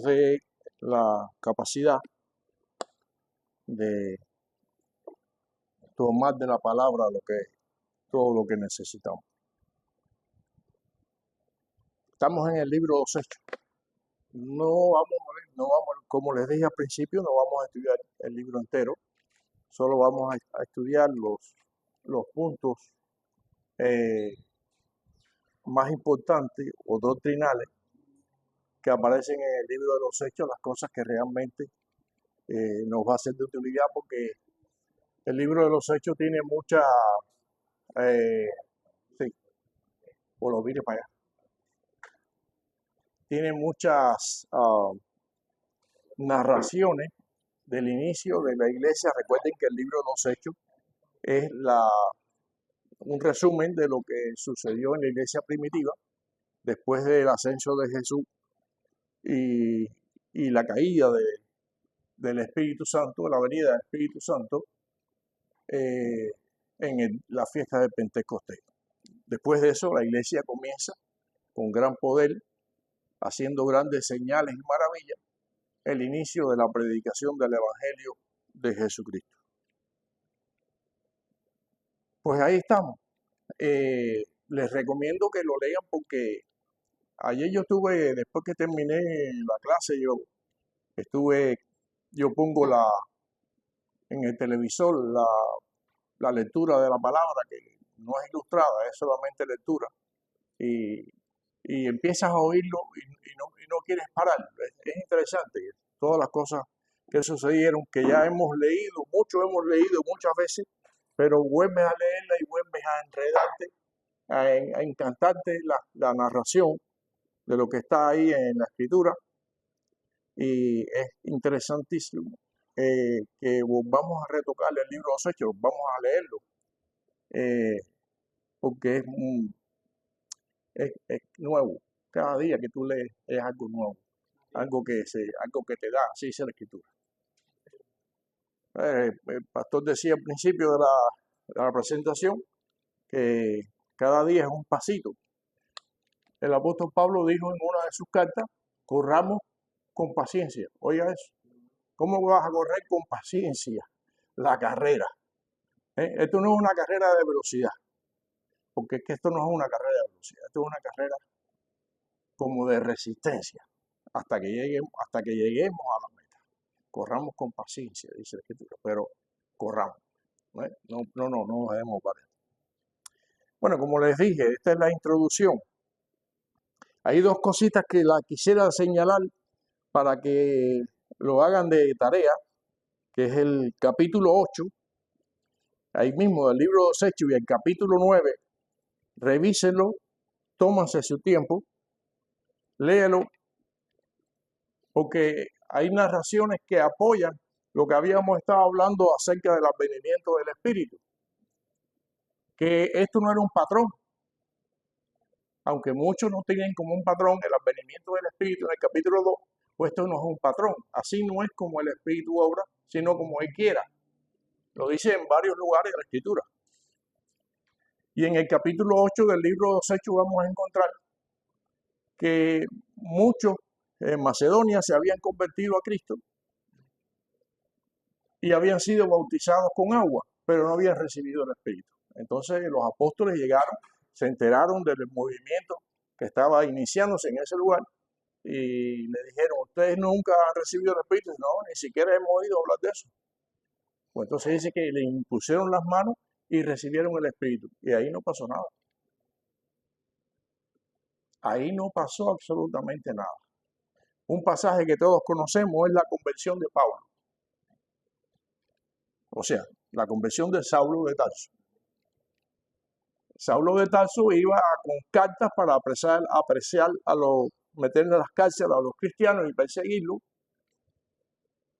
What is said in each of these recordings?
de la capacidad de tomar de la palabra todo lo que necesitamos. Estamos en el libro de los Hechos. Como les dije al principio, no vamos a estudiar el libro entero, solo vamos a estudiar los puntos más importantes o doctrinales que aparecen en el libro de los Hechos, las cosas que realmente nos va a ser de utilidad, porque el libro de los Hechos tiene mucha, o lo mire para allá, tiene muchas narraciones del inicio de la iglesia. Recuerden que el libro de los Hechos es un resumen de lo que sucedió en la iglesia primitiva después del ascenso de Jesús y la caída del Espíritu Santo, la venida del Espíritu Santo en la fiesta de Pentecostés. Después de eso, la iglesia comienza con gran poder, haciendo grandes señales y maravillas, el inicio de la predicación del Evangelio de Jesucristo. Pues ahí estamos. Les recomiendo que lo lean, porque ayer después que terminé la clase, yo pongo en el televisor la lectura de la palabra, que no es ilustrada, es solamente lectura, y empiezas a oírlo y no quieres parar. Es interesante todas las cosas que sucedieron, que ya hemos leído muchas veces, pero vuelves a leerla y vuelves a enredarte, a encantarte la narración de lo que está ahí en la escritura, y es interesantísimo que volvamos a retocar el libro de los Hechos, vamos a leerlo, porque es nuevo. Cada día que tú lees es algo nuevo, algo que te da, así dice la escritura. El pastor decía al principio de la presentación que cada día es un pasito. El apóstol Pablo dijo en una de sus cartas: corramos con paciencia. Oiga eso. ¿Cómo vas a correr con paciencia la carrera? Esto no es una carrera de velocidad, porque es que esto no es una carrera de velocidad, esto es una carrera como de resistencia, hasta que lleguemos a la meta. Corramos con paciencia, dice la escritura, pero corramos. No nos dejemos parar. Bueno, como les dije, esta es la introducción. Hay dos cositas que la quisiera señalar para que lo hagan de tarea, que es el capítulo 8, ahí mismo del libro de los Hechos, y el capítulo 9, revísenlo, tómanse su tiempo, léelo, porque hay narraciones que apoyan lo que habíamos estado hablando acerca del advenimiento del Espíritu, que esto no era un patrón, aunque muchos no tienen como un patrón el advenimiento del Espíritu en el capítulo 2, pues esto no es un patrón. Así no es como el Espíritu obra, sino como Él quiera. Lo dice en varios lugares de la Escritura. Y en el capítulo 8 del libro de los Hechos vamos a encontrar que muchos en Macedonia se habían convertido a Cristo y habían sido bautizados con agua, pero no habían recibido el Espíritu. Entonces los apóstoles llegaron, se enteraron del movimiento que estaba iniciándose en ese lugar y le dijeron: ustedes nunca han recibido el Espíritu. No, ni siquiera hemos oído hablar de eso. Pues entonces dice que le impusieron las manos y recibieron el Espíritu, y ahí no pasó nada. Ahí no pasó absolutamente nada. Un pasaje que todos conocemos es la conversión de Pablo. O sea, la conversión de Saulo de Tarso. Saulo de Tarso iba con cartas para meterle a las cárceles a los cristianos y perseguirlos,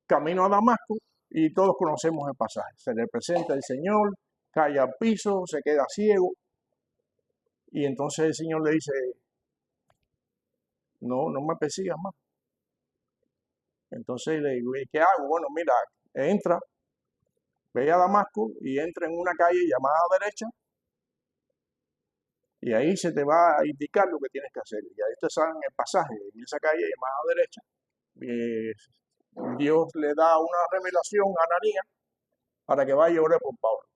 camino a Damasco, y todos conocemos el pasaje. Se le presenta el Señor, cae al piso, se queda ciego, y entonces el Señor le dice: no me persigas más. Entonces le digo: ¿qué hago? Bueno, mira, entra, ve a Damasco y entra en una calle llamada derecha, y ahí se te va a indicar lo que tienes que hacer. Y ahí te saben el pasaje, en esa calle llamada derecha Dios le da una revelación a Ananías para que vaya y ore por Pablo.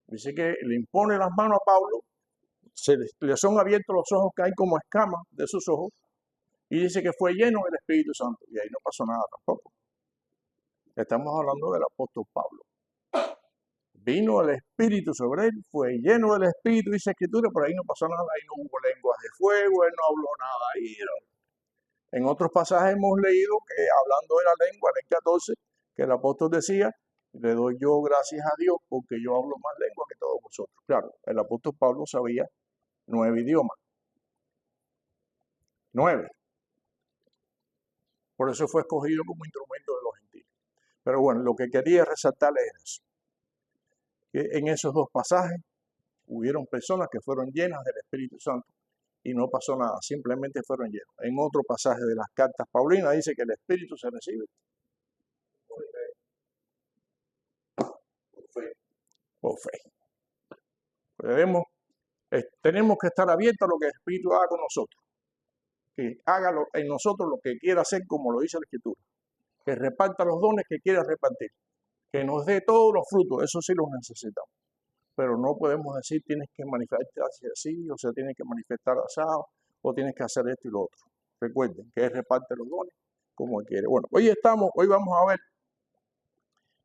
Dice que le impone las manos a Pablo, le son abiertos los ojos, caen como escamas de sus ojos, y dice que fue lleno del Espíritu Santo. Y ahí no pasó nada tampoco. Estamos hablando del apóstol Pablo. Vino el Espíritu sobre él, fue lleno del Espíritu, dice Escritura, pero ahí no pasó nada, ahí no hubo lenguas de fuego, él no habló nada ahí. En otros pasajes hemos leído que hablando de la lengua, en el 14, que el apóstol decía, le doy yo gracias a Dios porque yo hablo más lengua que todos vosotros. Claro, el apóstol Pablo sabía 9 idiomas. 9. Por eso fue escogido como instrumento de los gentiles. Pero bueno, lo que quería resaltarles es eso. Que en esos dos pasajes hubieron personas que fueron llenas del Espíritu Santo y no pasó nada, simplemente fueron llenos. En otro pasaje de las cartas paulinas dice que el Espíritu se recibe por fe. Tenemos que estar abiertos a lo que el Espíritu haga con nosotros. Que haga en nosotros lo que quiera hacer, como lo dice la Escritura. Que reparta los dones que quiera repartir. Que nos dé todos los frutos, eso sí los necesitamos. Pero no podemos decir tienes que manifestarse así, o sea, tienes que manifestar asado, o tienes que hacer esto y lo otro. Recuerden que Él reparte los dones como Él quiere. Bueno, hoy vamos a ver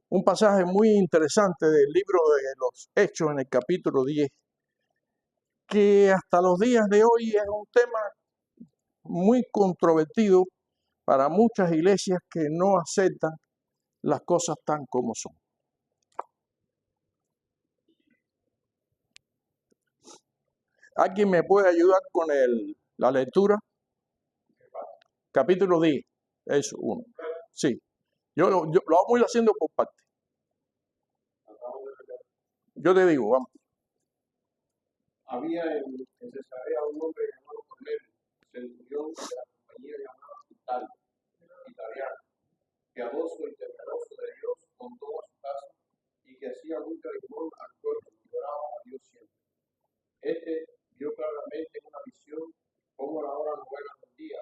un pasaje muy interesante del libro de los Hechos en el capítulo 10, que hasta los días de hoy es un tema muy controvertido para muchas iglesias que no aceptan las cosas tan como son. ¿Alguien me puede ayudar con la lectura? Capítulo 10, eso, 1. Sí, yo lo voy haciendo por parte. Yo te digo, vamos. Había en Cesarea un hombre llamado Cornelio, centurión de la compañía llamada italiana, piadoso y temeroso de Dios con toda su casa, y que hacía mucha limosna al pueblo y oraba a Dios siempre. Este vio claramente en una visión, como a la hora novena del día,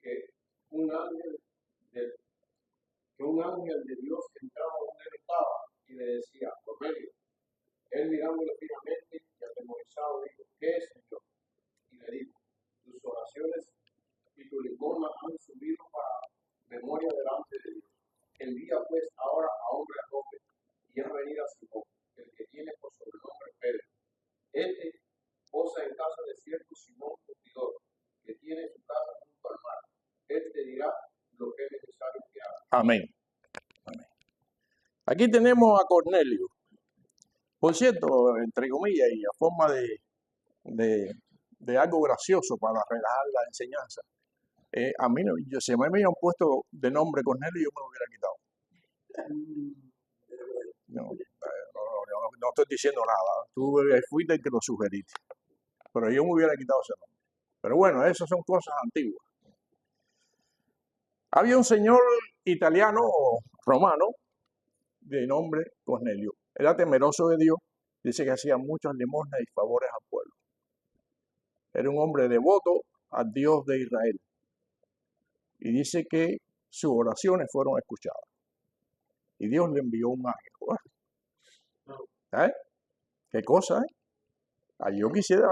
que un ángel de Dios entraba donde él estaba y le decía, Cornelio. Él mirándole fijamente y atemorizado dijo, ¿qué es, Señor? Y le dijo, tus oraciones y tu limosna han subido para memoria delante de Dios. Envía pues ahora a hombre a Jope y haz venir a Simón, el que tiene por sobrenombre Pedro. Este posa en casa de cierto Simón Curtidor, que tiene su casa junto al mar. Él te dirá lo que es necesario que haga. Amén. Amén. Aquí tenemos a Cornelio. Por cierto, entre comillas, y a forma de algo gracioso para relajar la enseñanza, a mí, si me habían puesto de nombre Cornelio, yo me lo hubiera quitado. No estoy diciendo nada. Tú fuiste el que lo sugeriste. Pero yo me hubiera quitado ese nombre. Pero bueno, esas son cosas antiguas. Había un señor italiano o romano de nombre Cornelio. Era temeroso de Dios. Dice que hacía muchas limosnas y favores al pueblo. Era un hombre devoto al Dios de Israel. Y dice que sus oraciones fueron escuchadas. Y Dios le envió un ángel. ¿Eh? ¿Qué cosa, Yo quisiera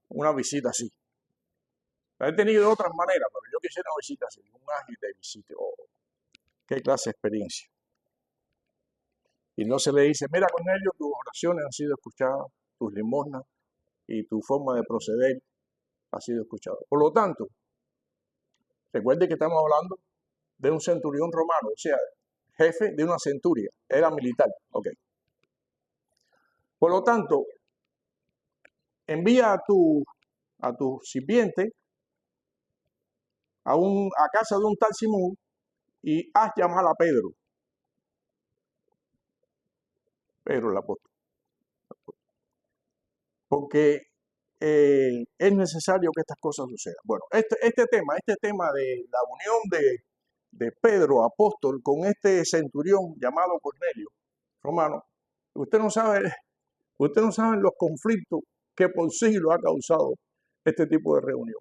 una visita así. La he tenido de otras maneras, pero yo quisiera una visita así. Un ángel de visita. Oh, qué clase de experiencia. Y no se le dice, mira, Cornelio, tus oraciones han sido escuchadas, tus limosnas y tu forma de proceder ha sido escuchada. Por lo tanto, recuerde que estamos hablando de un centurión romano, o sea, jefe de una centuria, era militar, ok. Por lo tanto, envía a tu sirviente a casa de un tal Simón y haz llamar a Pedro. Pedro el apóstol. Porque es necesario que estas cosas sucedan. Bueno, este tema de la unión de Pedro, apóstol, con este centurión llamado Cornelio, romano, usted no sabe los conflictos que por siglos ha causado este tipo de reunión.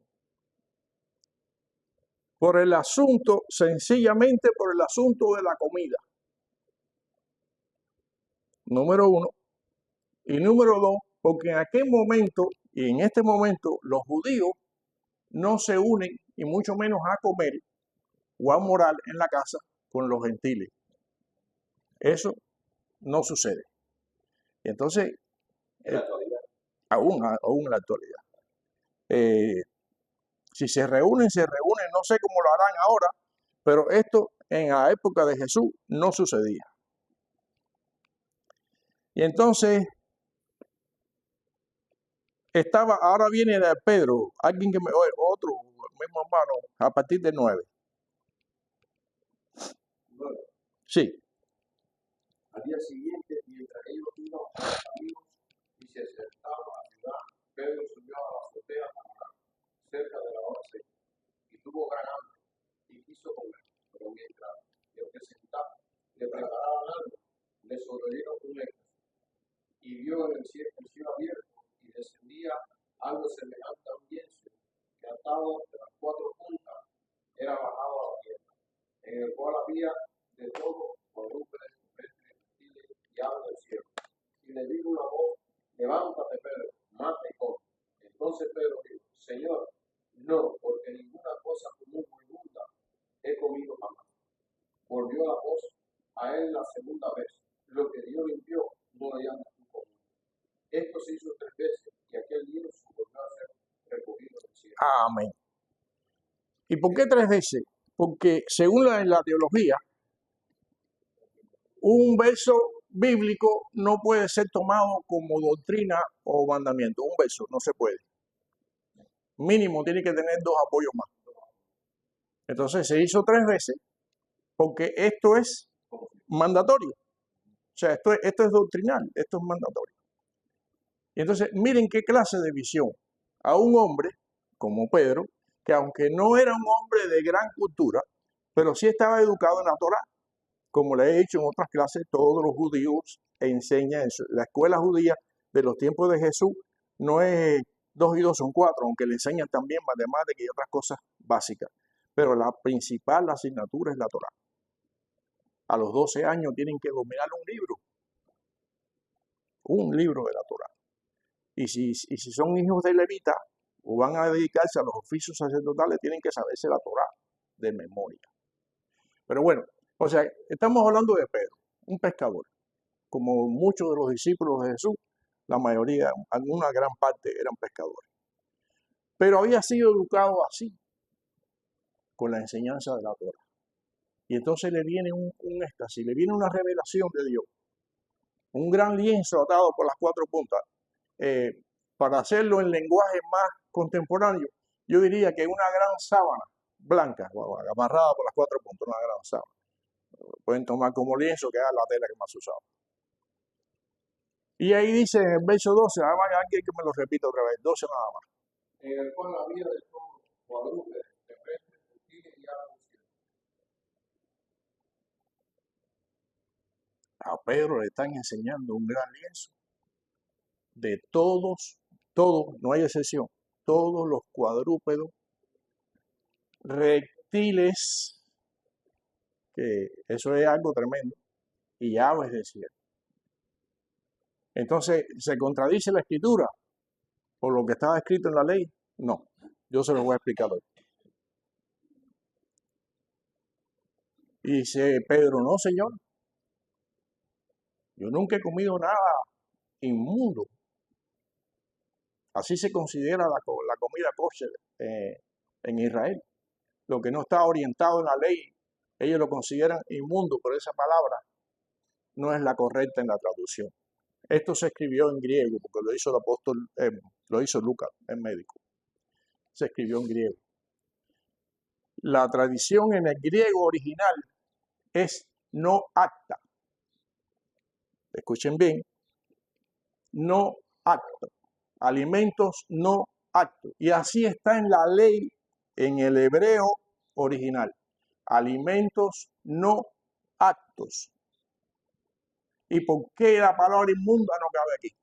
por el asunto, sencillamente por el asunto de la comida. Número uno. Y número dos, porque en aquel momento y en este momento los judíos no se unen, y mucho menos a comer o a morar en la casa con los gentiles. Eso no sucede. Y entonces, aún en la actualidad. Si se reúnen, no sé cómo lo harán ahora, pero esto en la época de Jesús no sucedía. Y entonces, ahora viene de Pedro, alguien que otro mismo hermano, a partir de 9. Sí. Al día siguiente, mientras ellos iban por los caminos y se acercaban a la ciudad, Pedro subió a la azotea para orar, cerca de la hora 6, y tuvo gran hambre y quiso comer, pero mientras le preparaban algo, le sobrevino un éxtasis, y vio en el cielo abierto y descendía algo semejante a un lienzo que atado de las 4 puntas era bajado a la tierra, en el cual había de todo cuadrúpedes, reptiles y aves del cielo. Y le dijo una voz: levántate, Pedro, mata y come. Entonces Pedro dijo: Señor, no, porque ninguna cosa común o inmunda he comido jamás. Volvió la voz a él la segunda vez: lo que Dios limpió, no lo llamas tú común. Esto se hizo 3 veces, y aquel lienzo volvió a ser recogido del cielo. Amén. ¿Y por qué 3 veces? Porque según la teología, un verso bíblico no puede ser tomado como doctrina o mandamiento. Un verso no se puede. Mínimo tiene que tener 2 apoyos más. Entonces se hizo 3 veces porque esto es mandatorio. O sea, esto es doctrinal, esto es mandatorio. Y entonces miren qué clase de visión. A un hombre como Pedro, que aunque no era un hombre de gran cultura, pero sí estaba educado en la Torá. Como le he dicho en otras clases, todos los judíos enseñan eso. La escuela judía de los tiempos de Jesús no es 2 y 2 son 4, aunque le enseñan también matemáticas y otras cosas básicas. Pero la principal asignatura es la Torá. A los 12 años tienen que dominar un libro de la Torá. Y si son hijos de levita o van a dedicarse a los oficios sacerdotales, tienen que saberse la Torá de memoria. Pero bueno, o sea, estamos hablando de Pedro, un pescador. Como muchos de los discípulos de Jesús, la mayoría, una gran parte eran pescadores. Pero había sido educado así, con la enseñanza de la Torá. Y entonces le viene un éxtasis, le viene una revelación de Dios. Un gran lienzo atado por las 4 puntas. Para hacerlo en lenguaje más contemporáneo, yo diría que una gran sábana blanca, amarrada por las 4 puntas, una gran sábana. Pueden tomar como lienzo, que es la tela que más usaba. Y ahí dice en el verso 12, además alguien que me lo repita otra vez, 12 nada más. En el cual había de todo cuadrúpedes, terrestres, reptiles y aves del cielo. A Pedro le están enseñando un gran lienzo de todos, no hay excepción, todos los cuadrúpedos, reptiles, que eso es algo tremendo, y aves del cielo. Entonces, ¿se contradice la escritura por lo que estaba escrito en la ley? No, yo se lo voy a explicar hoy. Y dice Pedro: no, Señor, yo nunca he comido nada inmundo. Así se considera la comida kosher en Israel. Lo que no está orientado en la ley, ellos lo consideran inmundo, pero esa palabra no es la correcta en la traducción. Esto se escribió en griego, porque lo hizo el apóstol, lo hizo Lucas, el médico. Se escribió en griego. La tradición en el griego original es no acta. Escuchen bien, no acta. Alimentos no actos. Y así está en la ley, en el hebreo original. Alimentos no actos. ¿Y por qué la palabra inmunda no cabe aquí?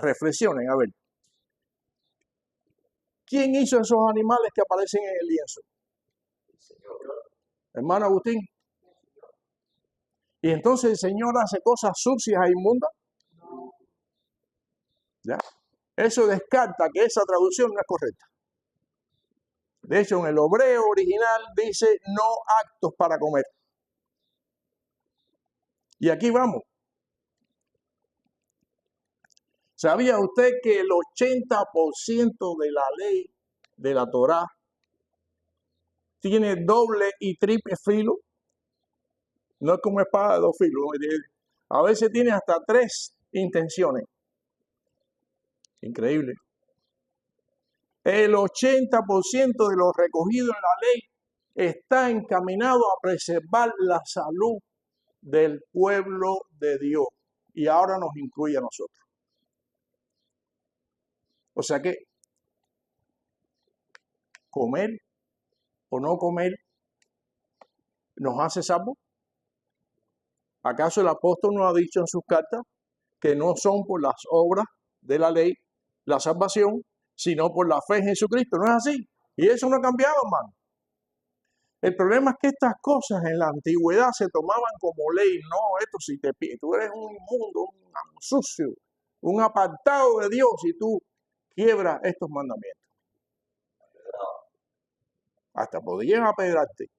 Reflexionen, a ver. ¿Quién hizo esos animales que aparecen en el lienzo? Hermano Agustín. Y entonces el Señor hace cosas sucias e inmundas. ¿Ya? Eso descarta que esa traducción no es correcta. De hecho, en el hebreo original dice no actos para comer. Y aquí vamos. ¿Sabía usted que el 80% de la ley de la Torá tiene doble y triple filo? No es como espada de dos filos. A veces tiene hasta 3 intenciones. Increíble. El 80% de lo recogido en la ley está encaminado a preservar la salud del pueblo de Dios. Y ahora nos incluye a nosotros. O sea que comer o no comer nos hace salvos. ¿Acaso el apóstol no ha dicho en sus cartas que no son por las obras de la ley la salvación, sino por la fe en Jesucristo? ¿No es así? Y eso no ha cambiado, hermano. El problema es que estas cosas en la antigüedad se tomaban como ley. No, esto si te pides, tú eres un inmundo, un sucio, un apartado de Dios si tú quiebras estos mandamientos. Hasta podrían apedrearte.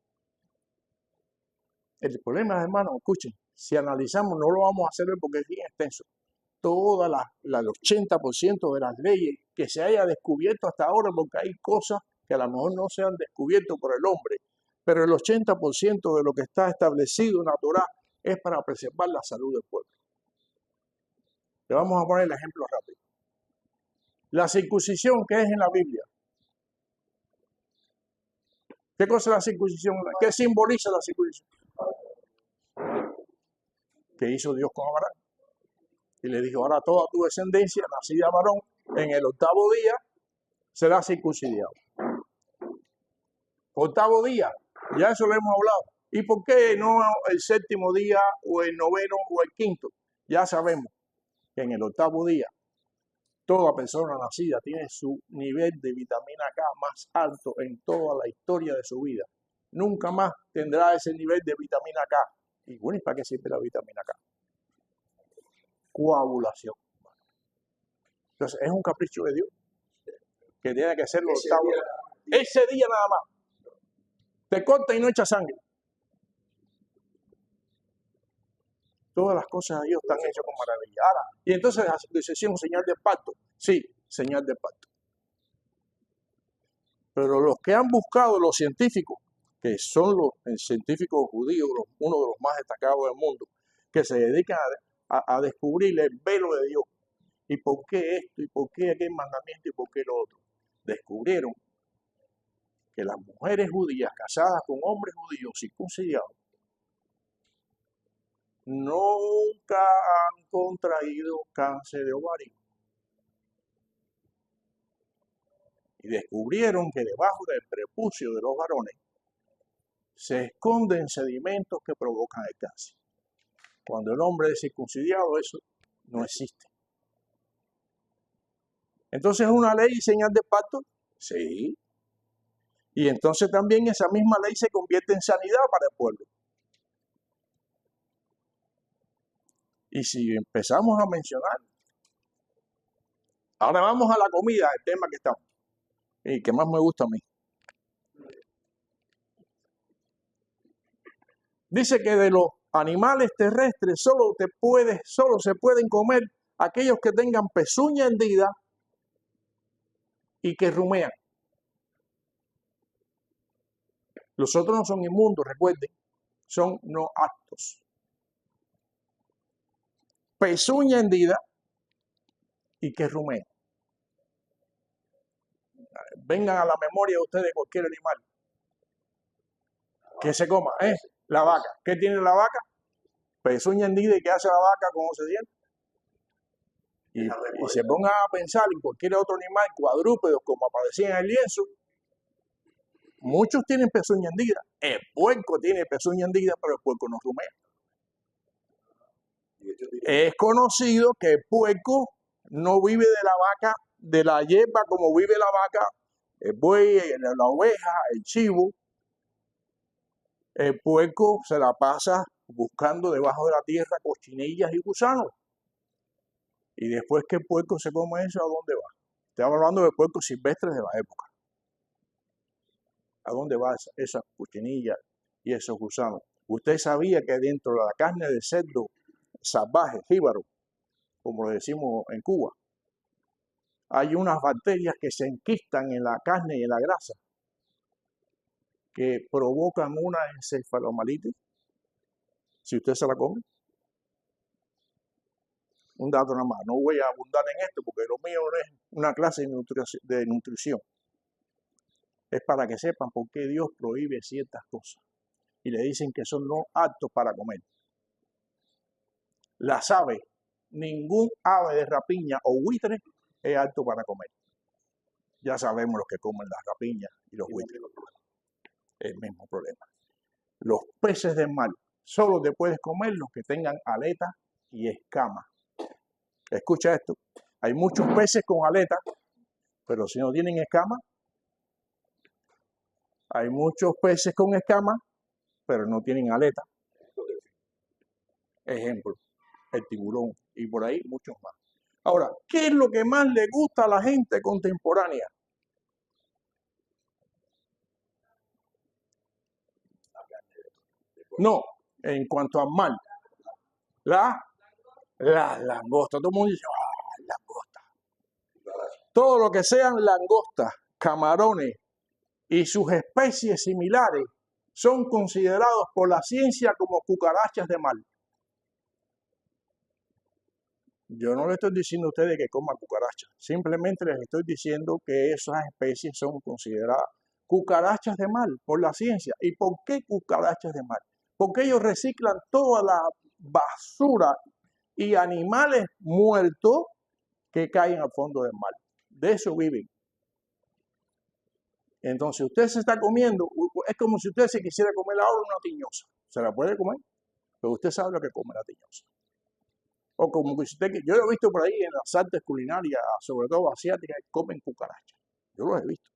El problema, hermano, escuchen, si analizamos, no lo vamos a hacer porque es bien extenso. Toda el 80% de las leyes que se haya descubierto hasta ahora, porque hay cosas que a lo mejor no se han descubierto por el hombre, pero el 80% de lo que está establecido en la Torá es para preservar la salud del pueblo. Le vamos a poner el ejemplo rápido. La circuncisión que es en la Biblia. ¿Qué cosa es la circuncisión? ¿Qué simboliza la circuncisión? ¿Qué hizo Dios con Abraham? Y le dijo, ahora toda tu descendencia, nacida varón, en el 8º día será circuncidado. 8º día, ya eso lo hemos hablado. ¿Y por qué no el 7º día o el 9º o el 5º? Ya sabemos que en el 8º día toda persona nacida tiene su nivel de vitamina K más alto en toda la historia de su vida. Nunca más tendrá ese nivel de vitamina K. Y bueno, ¿y para qué sirve la vitamina K? Coagulación. Entonces, es un capricho de Dios que tiene que ser los 8º. Ese día nada más. Te corta y no echa sangre. Todas las cosas de Dios están hechas con maravilla. Ahora, y entonces la circuncisión es señal de pacto. Sí, señal de pacto. Pero los que han buscado, los científicos, que son los científicos judíos, uno de los más destacados del mundo, que se dedican a descubrir el velo de Dios. ¿Y por qué esto? ¿Y por qué aquel mandamiento? ¿Y por qué lo otro? Descubrieron que las mujeres judías casadas con hombres judíos circuncidados nunca han contraído cáncer de ovario. Y descubrieron que debajo del prepucio de los varones se esconden sedimentos que provocan el cáncer. Cuando el hombre es circuncidado, eso no existe. Entonces, ¿es una ley y señal de pacto? Sí. Y entonces también esa misma ley se convierte en sanidad para el pueblo. Y si empezamos a mencionar, ahora vamos a la comida, el tema que estamos, y que más me gusta a mí. Dice que de los animales terrestres solo se pueden comer aquellos que tengan pezuña hendida y que rumean. Los otros no son inmundos, recuerden, son no aptos. Pezuña hendida y que rumean. Vengan a la memoria ustedes cualquier animal que se coma, la vaca. ¿Qué tiene la vaca? Pezuña hendida. ¿Y qué hace la vaca cuando se siente? Y se pongan a pensar en cualquier otro animal, cuadrúpedos, como aparecía en el lienzo. Muchos tienen pezuña hendida. El puerco tiene pezuña hendida, pero el puerco no rumea. Es conocido que el puerco no vive de la vaca, de la hierba como vive la vaca el buey, la oveja, el chivo. El puerco se la pasa buscando debajo de la tierra cochinillas y gusanos. Y después que el puerco se come eso, ¿a dónde va? Estamos hablando de puercos silvestres de la época. ¿A dónde va esas cochinillas y esos gusanos? Usted sabía que dentro de la carne de cerdo salvaje, jíbaro, como lo decimos en Cuba, hay unas bacterias que se enquistan en la carne y en la grasa que provocan una encefalomalitis si usted se la come. Un dato nada más, no voy a abundar en esto porque lo mío no es una clase de nutrición. Es para que sepan por qué Dios prohíbe ciertas cosas y le dicen que son no aptos para comer. Las aves, ningún ave de rapiña o buitre es apto para comer. Ya sabemos los que comen las rapiñas y los buitres. El mismo problema. Los peces del mar, solo te puedes comer los que tengan aletas y escamas. Escucha esto, hay muchos peces con aletas, pero si no tienen escamas, hay muchos peces con escamas, pero no tienen aletas. Ejemplo, el tiburón y por ahí muchos más. Ahora, ¿qué es lo que más le gusta a la gente contemporánea? No, en cuanto al mar, la langosta. Todo el mundo dice, langosta. Todo lo que sean langostas, camarones y sus especies similares son considerados por la ciencia como cucarachas de mar. Yo no le estoy diciendo a ustedes que coman cucarachas, simplemente les estoy diciendo que esas especies son consideradas cucarachas de mar por la ciencia. ¿Y por qué cucarachas de mar? Porque ellos reciclan toda la basura y animales muertos que caen al fondo del mar. De eso viven. Entonces usted se está comiendo, es como si usted se quisiera comer ahora una tiñosa. Se la puede comer, pero usted sabe lo que come la tiñosa. O como que usted, yo lo he visto por ahí en las artes culinarias, sobre todo asiáticas, comen cucarachas. Yo los he visto.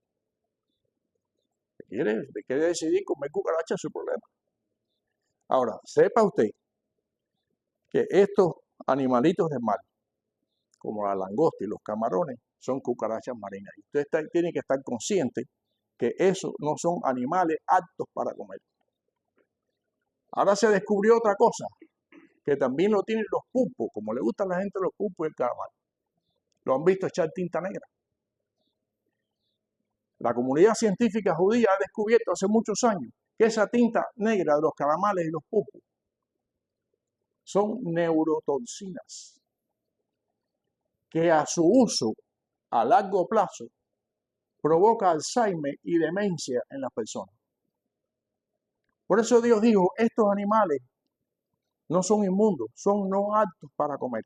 Quiere decidir comer cucarachas es su problema. Ahora, sepa usted que estos animalitos de mar, como la langosta y los camarones, son cucarachas marinas. Y usted tiene que estar consciente que esos no son animales aptos para comer. Ahora se descubrió otra cosa, que también lo tienen los pulpos, como le gustan a la gente los pulpos y el calamar. Lo han visto echar tinta negra. La comunidad científica judía ha descubierto hace muchos años que esa tinta negra de los calamares y los pulpos son neurotoxinas que a su uso a largo plazo provoca Alzheimer y demencia en las personas. Por eso Dios dijo, estos animales no son inmundos, son no aptos para comer.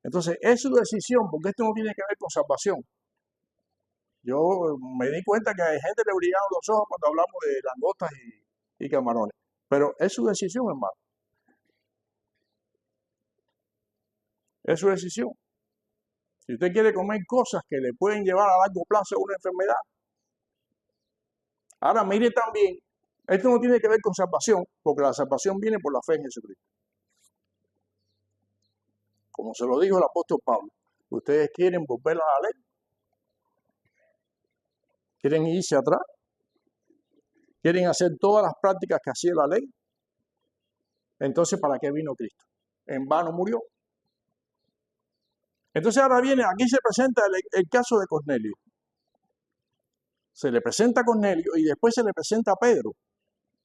Entonces, es su decisión, porque esto no tiene que ver con salvación. Yo me di cuenta que hay gente que le brillaban los ojos cuando hablamos de langostas y camarones. Pero es su decisión, hermano. Es su decisión. Si usted quiere comer cosas que le pueden llevar a largo plazo a una enfermedad. Ahora, mire también, esto no tiene que ver con salvación, porque la salvación viene por la fe en Jesucristo. Como se lo dijo el apóstol Pablo, ustedes quieren volver a la ley. ¿Quieren irse atrás? ¿Quieren hacer todas las prácticas que hacía la ley? Entonces, ¿para qué vino Cristo? En vano murió. Entonces ahora viene, aquí se presenta el caso de Cornelio. Se le presenta a Cornelio y después se le presenta a Pedro,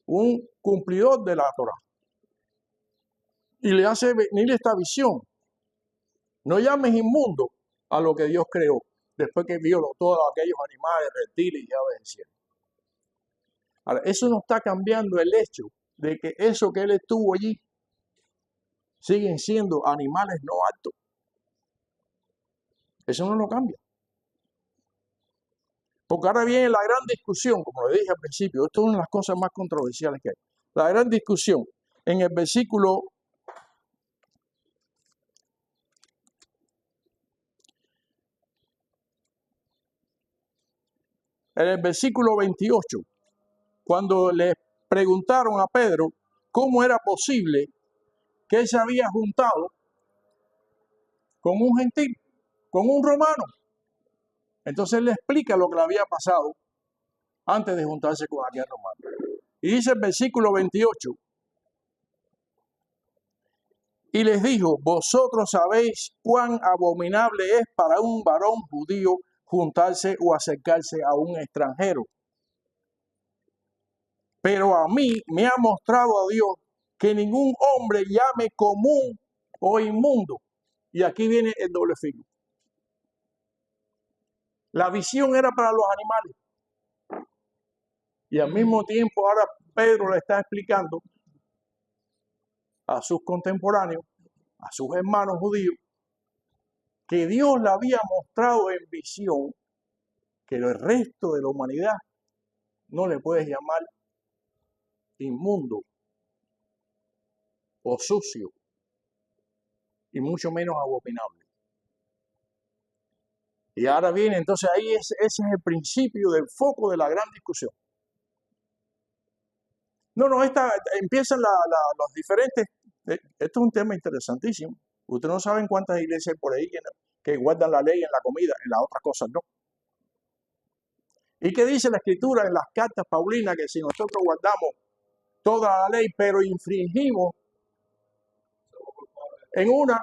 un cumplidor de la Torá. Y le hace venir esta visión. No llames inmundo a lo que Dios creó, después que vio todos aquellos animales, reptiles y aves del cielo. Ahora, eso no está cambiando el hecho de que eso que él estuvo allí siguen siendo animales no aptos. Eso no lo cambia. Porque ahora viene la gran discusión, como le dije al principio, esto es una de las cosas más controversiales que hay. La gran discusión en el versículo en el versículo 28, cuando le preguntaron a Pedro cómo era posible que él se había juntado con un gentil, con un romano. Entonces él le explica lo que le había pasado antes de juntarse con aquel romano. Y dice el versículo 28, y les dijo, vosotros sabéis cuán abominable es para un varón judío juntarse o acercarse a un extranjero. Pero a mí me ha mostrado a Dios que ningún hombre llame común o inmundo. Y aquí viene el doble filo. La visión era para los animales. Y al mismo tiempo ahora Pedro le está explicando a sus contemporáneos, a sus hermanos judíos, que Dios le había mostrado en visión que el resto de la humanidad no le puedes llamar inmundo o sucio y mucho menos abominable. Y ahora viene, entonces ahí ese es el principio del foco de la gran discusión. Empiezan los diferentes, esto es un tema interesantísimo. Ustedes no saben cuántas iglesias hay por ahí que guardan la ley en la comida, en las otras cosas no. ¿Y qué dice la Escritura en las cartas paulinas? Que si nosotros guardamos toda la ley, pero infringimos en una,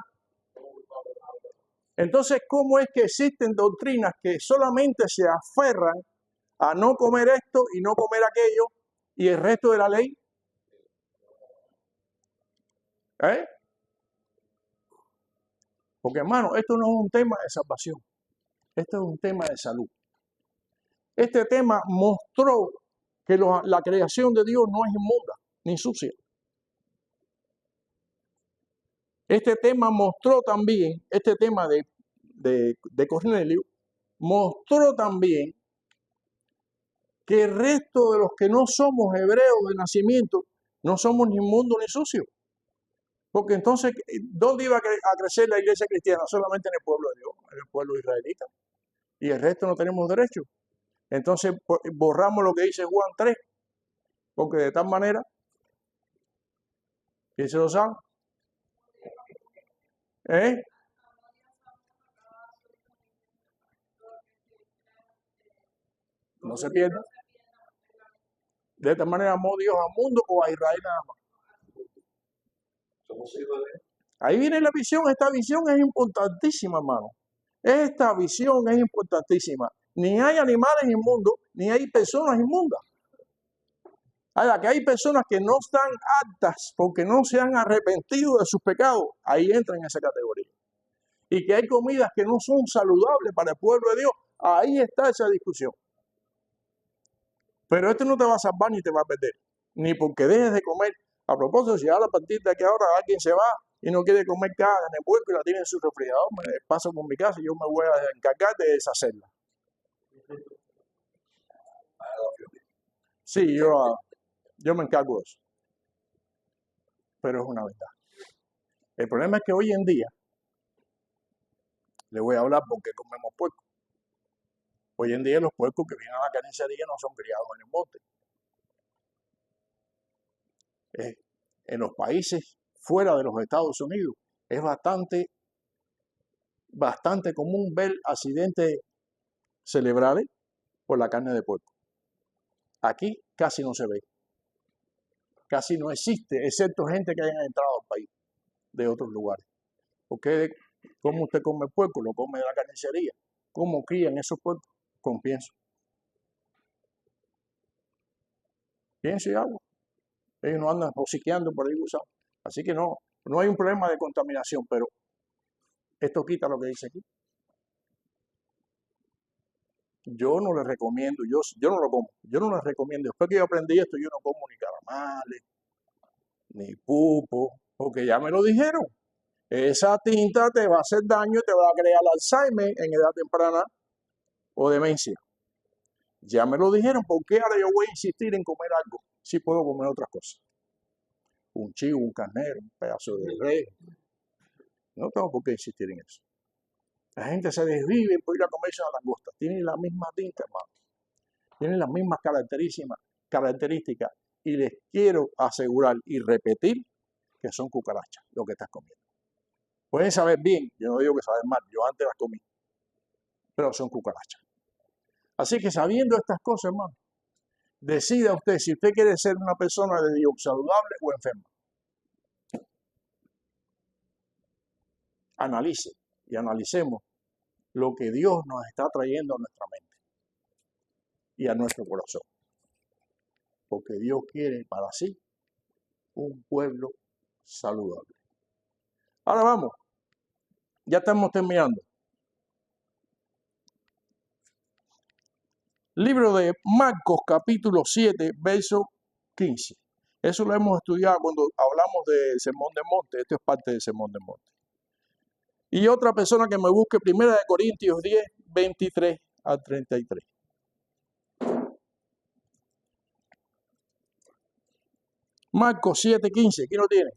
entonces, ¿cómo es que existen doctrinas que solamente se aferran a no comer esto y no comer aquello y el resto de la ley? Porque, hermano, esto no es un tema de salvación. Esto es un tema de salud. Este tema mostró que la creación de Dios no es inmunda ni sucia. Este tema mostró también, este tema de Cornelio, mostró también que el resto de los que no somos hebreos de nacimiento no somos ni inmundos ni sucios. Porque entonces, ¿dónde iba a crecer la iglesia cristiana? Solamente en el pueblo de Dios, en el pueblo israelita. Y el resto no tenemos derecho. Entonces, borramos lo que dice Juan 3, porque de tal manera, ¿quién se lo sabe? No se pierda. De esta manera amó Dios al mundo o a Israel nada más. Ahí viene la visión. Esta visión es importantísima, hermano. Esta visión es importantísima. Ni hay animales inmundos, ni hay personas inmundas. Que hay personas que no están aptas porque no se han arrepentido de sus pecados. Ahí entran en esa categoría. Y que hay comidas que no son saludables para el pueblo de Dios. Ahí está esa discusión. Pero esto no te va a salvar ni te va a perder. Ni porque dejes de comer. A propósito, si ahora a partir de aquí ahora alguien se va y no quiere comer carne de puerco y la tiene en su refrigerador, me paso por mi casa y yo me voy a encargar de deshacerla. Sí, yo me encargo de eso. Pero es una verdad. El problema es que hoy en día, le voy a hablar porque comemos puerco. Hoy en día los puercos que vienen a la carnicería no son criados en el monte. En los países fuera de los Estados Unidos es bastante común ver accidentes cerebrales por la carne de puerco. Aquí casi no se ve. Casi no existe, excepto gente que hayan entrado al país de otros lugares. Porque ¿cómo usted come puerco? Lo come de la carnicería. ¿Cómo crían esos puercos? Con pienso. Pienso y agua. Ellos no andan hociqueando por ahí usados. Así que no hay un problema de contaminación, pero esto quita lo que dice aquí. Yo no les recomiendo, yo no lo como, yo no les recomiendo. Después que yo aprendí esto, yo no como ni calamales, ni pupo, porque ya me lo dijeron. Esa tinta te va a hacer daño, te va a crear Alzheimer en edad temprana o demencia. Ya me lo dijeron, ¿por qué ahora yo voy a insistir en comer algo si puedo comer otras cosas? Un chivo, un carnero, un pedazo de res. No tengo por qué insistir en eso. La gente se desvive por ir a comerse una langosta. Tienen la misma tinta, hermano. tienen las mismas características y les quiero asegurar y repetir que son cucarachas lo que estás comiendo. Pueden saber bien, yo no digo que saben mal, yo antes las comí, pero son cucarachas. Así que sabiendo estas cosas, hermano, decida usted si usted quiere ser una persona de Dios saludable o enferma. Analice y analicemos lo que Dios nos está trayendo a nuestra mente y a nuestro corazón. Porque Dios quiere para sí un pueblo saludable. Ahora vamos, ya estamos terminando. Libro de Marcos, capítulo 7, verso 15. Eso lo hemos estudiado cuando hablamos del Sermón del Monte. Esto es parte del Sermón del Monte. Y otra persona que me busque, 1 Corintios 10, 23 al 33. Marcos 7, 15. ¿Quién lo tiene?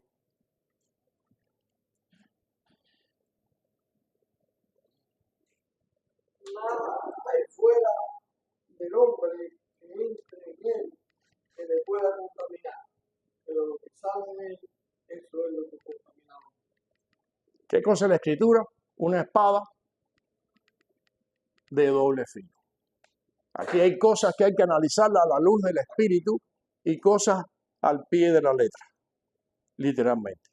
Nada hay fuera del hombre que entre en él que le pueda contaminar, pero lo que sale de él, eso es lo que contamina. ¿Qué cosa es la Escritura? Una espada de doble filo. Aquí hay cosas que hay que analizarlas a la luz del Espíritu y cosas al pie de la letra, literalmente.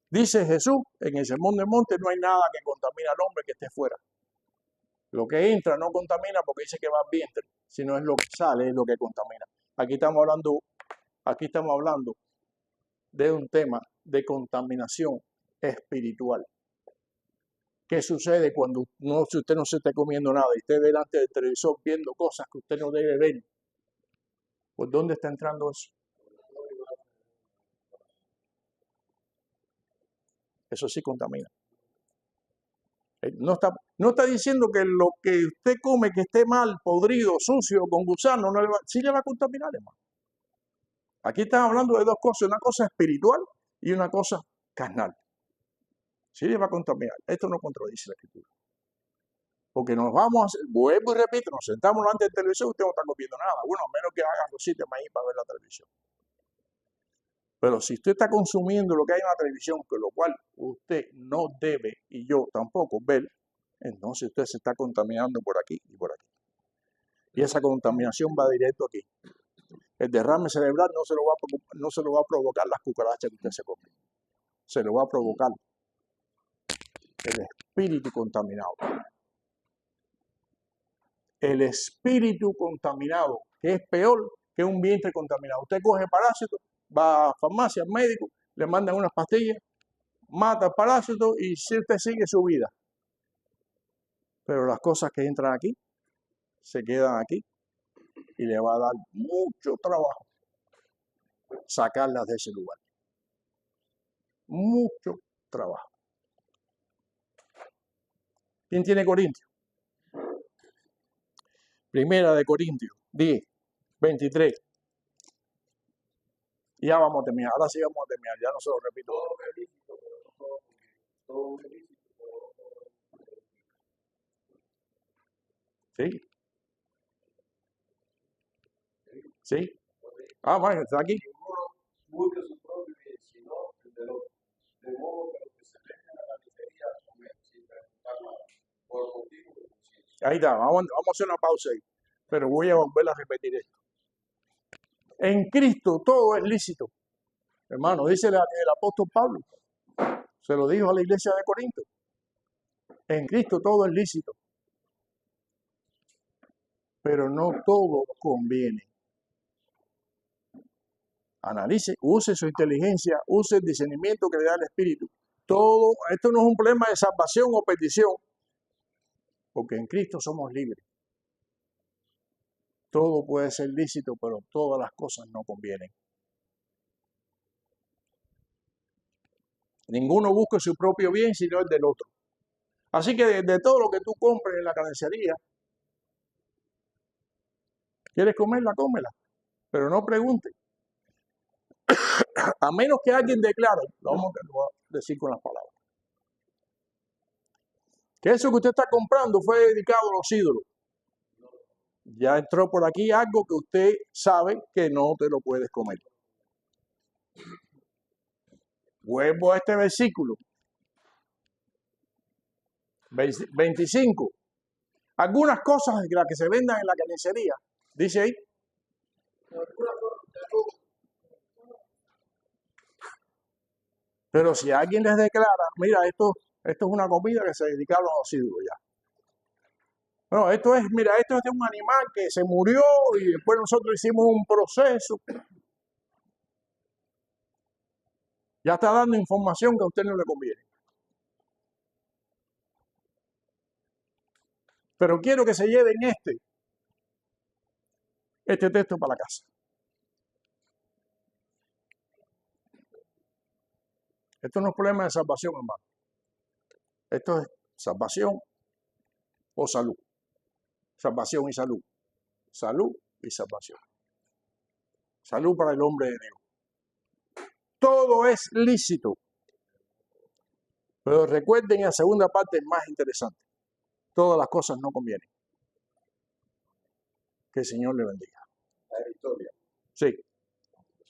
Dice Jesús en el Sermón del Monte, no hay nada que contamine al hombre que esté fuera. Lo que entra no contamina porque dice que va al vientre, sino es lo que sale, es lo que contamina. Aquí estamos hablando de un tema de contaminación espiritual. ¿Qué sucede cuando si usted no se está comiendo nada y esté delante del televisor viendo cosas que usted no debe ver? ¿Por dónde está entrando eso? Eso sí contamina. No está diciendo que lo que usted come que esté mal, podrido, sucio, con gusano, sí le va a contaminar, hermano. Aquí estamos hablando de dos cosas, una cosa espiritual y una cosa carnal. Sí le va a contaminar. Esto no contradice la Escritura. Porque nos vuelvo y repito, nos sentamos delante del televisor y usted no está comiendo nada. Bueno, a menos que haga arrocito de maíz para ver la televisión. Pero si usted está consumiendo lo que hay en la televisión, con lo cual usted no debe, y yo tampoco, ver, entonces usted se está contaminando por aquí y por aquí. Y esa contaminación va directo aquí. El derrame cerebral no se lo va a provocar las cucarachas que usted se come. Se lo va a provocar el espíritu contaminado. El espíritu contaminado, que es peor que un vientre contaminado. Usted coge parásitos, va a farmacia, al médico, le mandan unas pastillas, mata el parásito y si usted sigue su vida. Pero las cosas que entran aquí, se quedan aquí y le va a dar mucho trabajo sacarlas de ese lugar. Mucho trabajo. ¿Quién tiene Corintios? Primera de Corintios 10, 23. Ya vamos a terminar, ahora sí vamos a terminar, ya no se lo repito. ¿Sí? ¿Sí? Ah, bueno, está aquí. Busca su propio bien, sino el del otro. De modo que los que se meten a la miseria comen sin preguntar nada, por motivo de conciencia. Ahí está, vamos a hacer una pausa ahí, pero voy a volver a repetir esto. En Cristo todo es lícito. Hermano, dice el apóstol Pablo, se lo dijo a la iglesia de Corinto. En Cristo todo es lícito, pero no todo conviene. Analice, use su inteligencia, use el discernimiento que le da el Espíritu. Todo, esto no es un problema de salvación o perdición, porque en Cristo somos libres. Todo puede ser lícito, pero todas las cosas no convienen. Ninguno busca su propio bien, sino el del otro. Así que de todo lo que tú compres en la carnicería, ¿quieres comerla? Cómela, pero no pregunte. A menos que alguien declare, lo vamos a decir con las palabras, que eso que usted está comprando fue dedicado a los ídolos. Ya entró por aquí algo que usted sabe que no te lo puedes comer. Vuelvo a este versículo. 25. Algunas cosas de las que se vendan en la carnicería. Dice ahí. Pero si alguien les declara, mira, esto es una comida que se dedica a los ídolos ya. No, esto es de un animal que se murió y después nosotros hicimos un proceso. Ya está dando información que a usted no le conviene. Pero quiero que se lleven este texto para la casa. Esto no es problema de salvación, hermano. Esto es salvación o salud. Salvación y salud. Salud y salvación. Salud para el hombre de Dios. Todo es lícito. Pero recuerden, la segunda parte es más interesante. Todas las cosas no convienen. Que el Señor le bendiga. La victoria. Sí.